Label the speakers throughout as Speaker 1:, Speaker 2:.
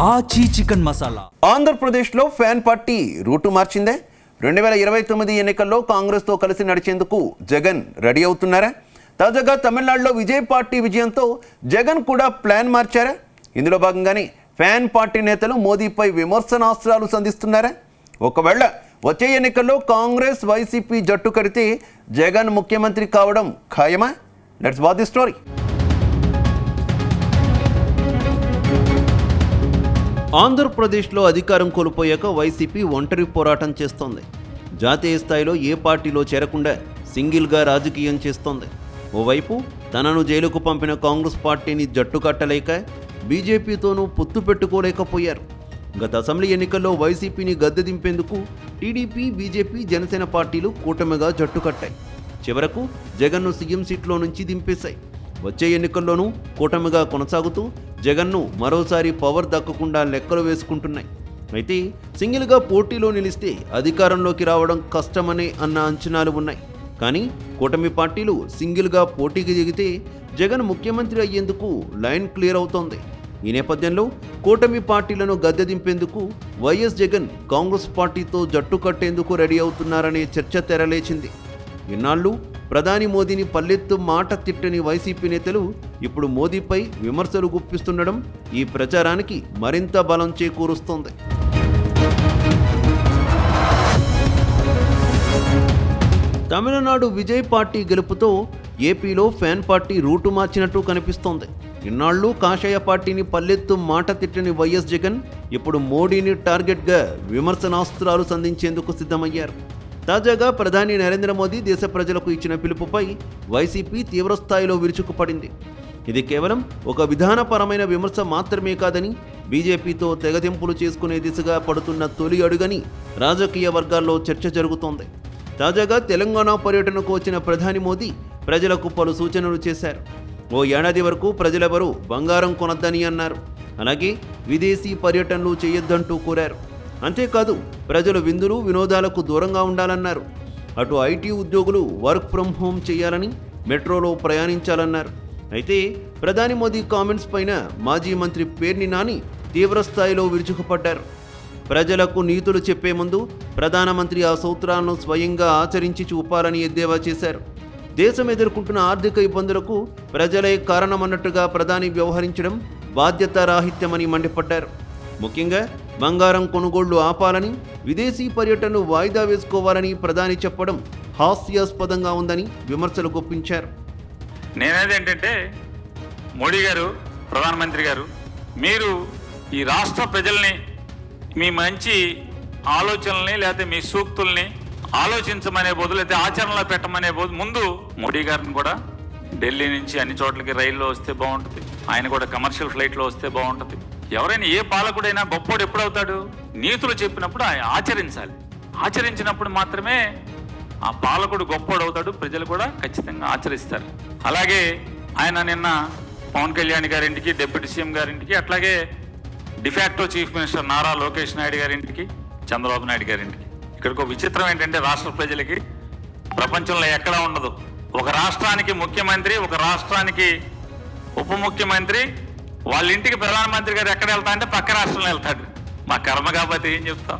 Speaker 1: ఆచి చికెన్ మసాలా.
Speaker 2: ఆంధ్రప్రదేశ్లో fan party route మార్చిందే. 2029 ఎన్నికల్లో కాంగ్రెస్తో కలిసి నడిచేందుకు జగన్ రెడీ అవుతున్నారా? తాజాగా తమిళనాడులో విజయ్ పార్టీ విజయంతో జగన్ కూడా ప్లాన్ మార్చారా? ఇందులో భాగంగానే ఫ్యాన్ పార్టీ నేతలు మోదీపై విమర్శనాస్త్రాలు సంధిస్తున్నారా? ఒకవేళ వచ్చే ఎన్నికల్లో కాంగ్రెస్ వైసీపీ జట్టు కడితే జగన్ ముఖ్యమంత్రి కావడం ఖాయమా? Let's watch the story. ఆంధ్రప్రదేశ్లో అధికారం కోల్పోయాక వైసీపీ ఒంటరి పోరాటం చేస్తోంది. జాతీయ స్థాయిలో ఏ పార్టీలో చేరకుండా సింగిల్గా రాజకీయం చేస్తోంది. ఓవైపు తనను జైలుకు పంపిన కాంగ్రెస్ పార్టీని జట్టు కట్టలేక బీజేపీతోనూ పొత్తు పెట్టుకోలేకపోయారు. గత అసెంబ్లీ ఎన్నికల్లో వైసీపీని గద్దె దింపేందుకు టీడీపీ, బీజేపీ, జనసేన పార్టీలు కూటమిగా జట్టు కట్టాయి. చివరకు జగన్ను సీఎం సీట్లో నుంచి దింపేశాయి. వచ్చే ఎన్నికల్లోనూ కూటమిగా కొనసాగుతూ జగన్ను మరోసారి పవర్ దక్కకుండా లెక్కలు వేసుకుంటున్నాయి. అయితే సింగిల్గా పోటీలో నిలిస్తే అధికారంలోకి రావడం కష్టమనే అన్న అంచనాలు ఉన్నాయి. కానీ కూటమి పార్టీలు సింగిల్గా పోటీకి దిగితే జగన్ ముఖ్యమంత్రి అయ్యేందుకు లైన్ క్లియర్ అవుతోంది. ఈ నేపథ్యంలో కూటమి పార్టీలను గద్దె దింపేందుకు వైఎస్ జగన్ కాంగ్రెస్ పార్టీతో జట్టు కట్టేందుకు రెడీ అవుతున్నారనే చర్చ తెరలేచింది. ఇన్నాళ్ళు ప్రధాని మోదీని పల్లెత్తు మాట తిట్టని వైసీపీ నేతలు ఇప్పుడు మోదీపై విమర్శలు గుప్పిస్తుండడం ఈ ప్రచారానికి మరింత బలం చేకూరుస్తోంది. తమిళనాడు విజయ్ పార్టీ గెలుపుతో ఏపీలో ఫ్యాన్ పార్టీ రూటు మార్చినట్టు కనిపిస్తోంది. ఇన్నాళ్ళు కాషాయ పార్టీని పల్లెత్తు మాట తిట్టని వైఎస్ జగన్ ఇప్పుడు మోడీని టార్గెట్గా విమర్శనాస్త్రాలు సంధించేందుకు సిద్ధమయ్యారు. తాజాగా ప్రధాని నరేంద్ర మోదీ దేశ ప్రజలకు ఇచ్చిన పిలుపుపై వైసీపీ తీవ్రస్థాయిలో విరుచుకుపడింది. ఇది కేవలం ఒక విధానపరమైన విమర్శ మాత్రమే కాదని, బీజేపీతో తెగదెంపులు చేసుకునే దిశగా పడుతున్న తొలి అడుగని రాజకీయ వర్గాల్లో చర్చ జరుగుతోంది. తాజాగా తెలంగాణ పర్యటనకు వచ్చిన ప్రధాని మోదీ ప్రజలకు పలు సూచనలు చేశారు. ఓ ఏడాది వరకు ప్రజలెవరూ బంగారం కొనొద్దని అన్నారు. అలాగే విదేశీ పర్యటనలు చేయొద్దంటూ కోరారు. అంతేకాదు ప్రజలు విందులు, వినోదాలకు దూరంగా ఉండాలన్నారు. అటు ఐటీ ఉద్యోగులు వర్క్ ఫ్రమ్ హోమ్ చేయాలని, మెట్రోలో ప్రయాణించాలన్నారు. అయితే ప్రధాని మోదీ కామెంట్స్ పైన మాజీ మంత్రి పేర్ని నాని తీవ్రస్థాయిలో విరుచుకుపడ్డారు. ప్రజలకు నీతులు చెప్పే ముందు ప్రధానమంత్రి ఆ సూత్రాలను స్వయంగా ఆచరించి చూపాలని ఎద్దేవా చేశారు. దేశం ఎదుర్కొంటున్న ఆర్థిక ఇబ్బందులకు ప్రజలే కారణమన్నట్టుగా ప్రధాని వ్యవహరించడం బాధ్యతారాహిత్యమని మండిపడ్డారు. ముఖ్యంగా బంగారం కొనుగోళ్లు ఆపాలని, విదేశీ పర్యటనను వాయిదా వేసుకోవాలని ప్రధాని చెప్పడం హాస్యాస్పదంగా ఉందని విమర్శలు గుప్పించారు.
Speaker 3: నేనేది ఏంటంటే, మోడీ గారు, ప్రధానమంత్రి గారు, మీరు ఈ రాష్ట్ర ప్రజల్ని మీ మంచి ఆలోచనల్ని లేకపోతే మీ సూక్తుల్ని ఆలోచించమనే బదులు అయితే ఆచరణలో పెట్టమనే ముందు మోడీ గారిని కూడా ఢిల్లీ నుంచి అన్ని చోట్లకి రైల్లో వస్తే బాగుంటుంది. ఆయన కూడా కమర్షియల్ ఫ్లైట్లో వస్తే బాగుంటుంది. ఎవరైనా ఏ పాలకుడైనా గొప్పోడు ఎప్పుడవుతాడు? నీతులు చెప్పినప్పుడు ఆయన ఆచరించాలి. ఆచరించినప్పుడు మాత్రమే ఆ పాలకుడు గొప్పోడు అవుతాడు, ప్రజలు కూడా ఖచ్చితంగా ఆచరిస్తారు. అలాగే ఆయన నిన్న పవన్ కళ్యాణ్ గారింటికి, డిప్యూటీ సీఎం గారింటికి, అట్లాగే de facto chief minister Nara Lokesh Naidu గారింటికి, చంద్రబాబు నాయుడు గారింటికి. ఇక్కడికి ఒక విచిత్రం ఏంటంటే, రాష్ట్ర ప్రజలకి ప్రపంచంలో ఎక్కడా ఉండదు. ఒక రాష్ట్రానికి ముఖ్యమంత్రి, ఒక రాష్ట్రానికి ఉప ముఖ్యమంత్రి, వాళ్ళ ఇంటికి ప్రధానమంత్రి గారు ఎక్కడ వెళ్తా అంటే పక్క రాష్ట్రంలో వెళ్తాడు. మా కర్మ కాబట్టి ఏం చెప్తాం.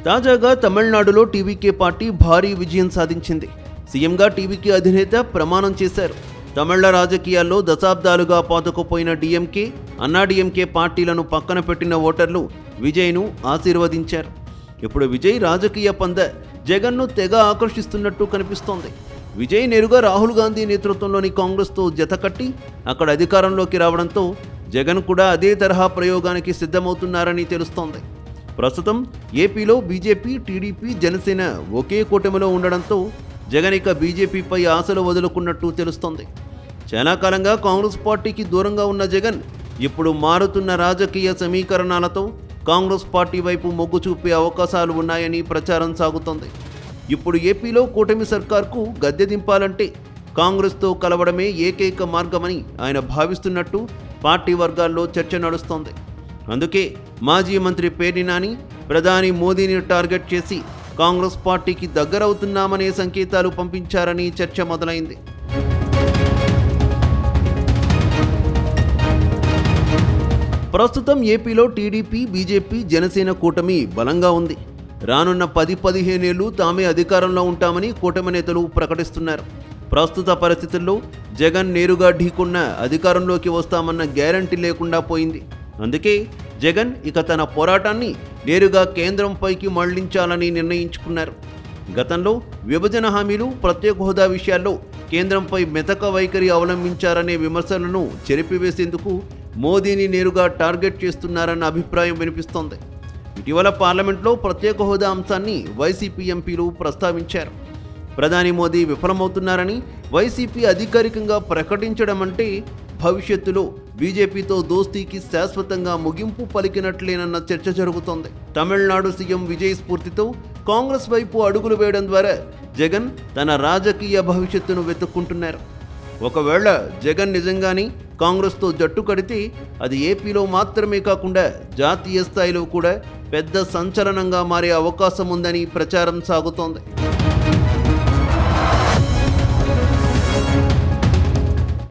Speaker 2: తాజాగా తమిళనాడులో టీవీకే పార్టీ భారీ విజయం సాధించింది. సీఎంగా టీవీకే అధినేత ప్రమాణం చేశారు. తమిళ రాజకీయాల్లో దశాబ్దాలుగా పాతుకుపోయిన డీఎంకే, అన్నాడీఎంకే పార్టీలను పక్కన పెట్టిన ఓటర్లు విజయ్ను ఆశీర్వదించారు. ఇప్పుడు విజయ్ రాజకీయ పంద జగన్ను తెగ ఆకర్షిస్తున్నట్టు కనిపిస్తోంది. విజయ్ నేరుగా రాహుల్ గాంధీ నేతృత్వంలోని కాంగ్రెస్తో జతకట్టి అక్కడ అధికారంలోకి రావడంతో జగన్ కూడా అదే తరహా ప్రయోగానికి సిద్ధమవుతున్నారని తెలుస్తోంది. ప్రస్తుతం ఏపీలో బీజేపీ, టీడీపీ, జనసేన ఒకే కూటమిలో ఉండడంతో జగన్ ఇక బీజేపీపై ఆశలు వదులుకున్నట్టు తెలుస్తోంది. చాలా కాలంగా కాంగ్రెస్ పార్టీకి దూరంగా ఉన్న జగన్ ఇప్పుడు మారుతున్న రాజకీయ సమీకరణాలతో కాంగ్రెస్ పార్టీ వైపు మొగ్గు చూపే అవకాశాలు ఉన్నాయని ప్రచారం సాగుతోంది. ఇప్పుడు ఏపీలో కూటమి సర్కార్కు గద్దె దింపాలంటే కాంగ్రెస్తో కలవడమే ఏకైక మార్గమని ఆయన భావిస్తున్నట్టు పార్టీ వర్గాల్లో చర్చ నడుస్తోంది. అందుకే మాజీ మంత్రి పేర్ని నాని ప్రధాని మోదీని టార్గెట్ చేసి కాంగ్రెస్ పార్టీకి దగ్గరవుతున్నామనే సంకేతాలు పంపించారని చర్చ మొదలైంది. ప్రస్తుతం ఏపీలో టీడీపీ, బీజేపీ, జనసేన కూటమి బలంగా ఉంది. రానున్న 10-15 ఏళ్లు తామే అధికారంలో ఉంటామని కూటమి నేతలు ప్రకటిస్తున్నారు. ప్రస్తుత పరిస్థితుల్లో జగన్ నేరుగా ఢీకొన్న అధికారంలోకి వస్తామన్న గ్యారంటీ లేకుండా పోయింది. అందుకే జగన్ ఇక తన పోరాటాన్ని నేరుగా కేంద్రంపైకి మళ్లించాలని నిర్ణయించుకున్నారు. గతంలో విభజన హామీలు, ప్రత్యేక హోదా విషయాల్లో కేంద్రంపై మెతక వైఖరి అవలంబించారనే విమర్శలను చెరిపివేసేందుకు మోదీని నేరుగా టార్గెట్ చేస్తున్నారన్న అభిప్రాయం వినిపిస్తోంది. ఇటీవల పార్లమెంట్లో ప్రత్యేక హోదా అంశాన్ని వైసీపీ ఎంపీలు ప్రస్తావించారు. ప్రధాని మోదీ విఫలమవుతున్నారని వైసీపీ అధికారికంగా ప్రకటించడం అంటే భవిష్యత్తులో బీజేపీతో దోస్తీకి శాశ్వతంగా ముగింపు పలికినట్లేనన్న చర్చ జరుగుతోంది. తమిళనాడు సీఎం విజయ్ స్ఫూర్తితో కాంగ్రెస్ వైపు అడుగులు వేయడం ద్వారా జగన్ తన రాజకీయ భవిష్యత్తును వెతుక్కుంటున్నారు. ఒకవేళ జగన్ నిజంగానే కాంగ్రెస్తో జట్టు కడితే అది ఏపీలో మాత్రమే కాకుండా జాతీయ స్థాయిలో కూడా పెద్ద సంచలనంగా మారే అవకాశం ఉందని ప్రచారం సాగుతోంది.